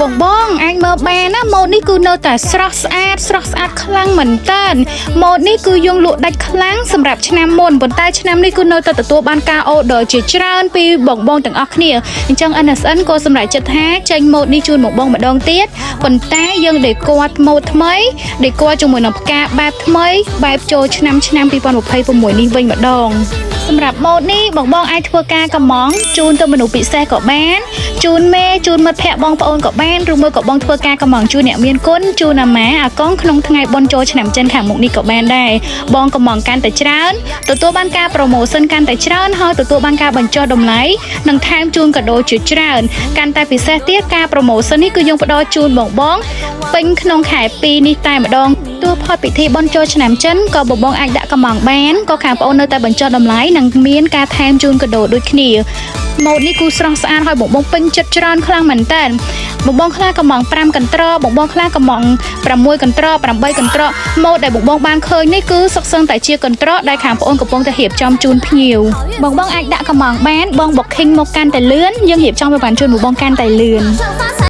បងអញមើលបានណាម៉ូតនេះគឺនៅតែស្រស់ស្អាតខ្លាំងមែនតើម៉ូតនេះគឺយើងលក់ដាច់ខ្លាំងសម្រាប់ឆ្នាំមុនប៉ុន្តែឆ្នាំនេះគឺនៅតែទទួលបានការអូដឺជាច្រើនពីបងទាំងអស់គ្នាអញ្ចឹង NSN ក៏សម្រេចចិត្តថាចេញម៉ូតនេះជូនបងម្ដងទៀតប៉ុន្តែយើងដេកត់ម៉ូតថ្មីដេកត់ជាមួយនឹងផ្កាបែបថ្មីបែបចូលឆ្នាំ2026នេះវិញម្ដងសម្រាប់ម៉ូតនេះបងអាចធ្វើការកម្មង់ជូនទៅមនុស្សពិសេសក៏បានជូនមេជូនមិត្តភ័ក្តិបងប្អូនក៏បានឬមួយក៏បងធ្វើការកម្មង់ជូនអ្នកមានគុណជូនអាម៉ាអាកងក្នុងថ្ងៃបុណ្យចូលឆ្នាំចិនខាងមុខនេះក៏បានដែរបងកម្មង់កាន់តែច្រើនទទួលបានការប្រម៉ូសិនកាន់តែច្រើនហើយទទួលបានការបញ្ចុះតម្លៃនិងថែមជូនកាដូជាច្រើនកាន់តែពិសេសទៀតការប្រម៉ូសិននេះគឺយើងផ្ដល់ជូនបងពេញក្នុងខែ2នេះតែម្ដងទោះផុតពិធីបុណ្យចូលឆ្នាំចិនក៏បងអាចដាក់កម្មង់បានក៏ខាងបងនៅតែបញ្ចុះតម្លៃនិងមានការថែមជូនកាដូដូចគ្នាម៉ូតនេះគឺស្រស់ស្អាតហើយបងពេញចិត្តច្រើនខ្លាំងមែនតើបងខ្លះកម្មង់5កន្ត្រកបងខ្លះកម្មង់6កន្ត្រក8កន្ត្រកម៉ូតដែលបងបានឃើញនេះគឺសុទ្ធសឹងតែជាកន្ត្រកដែលខាងបងកំពុងតែរៀបចំជូនភ្ញៀវបងអាចដាក់កម្មង់បានបង booking មកកាន់តែលឿនយើងរៀបចំឲ្យបានជូនបងកាន់តែលឿន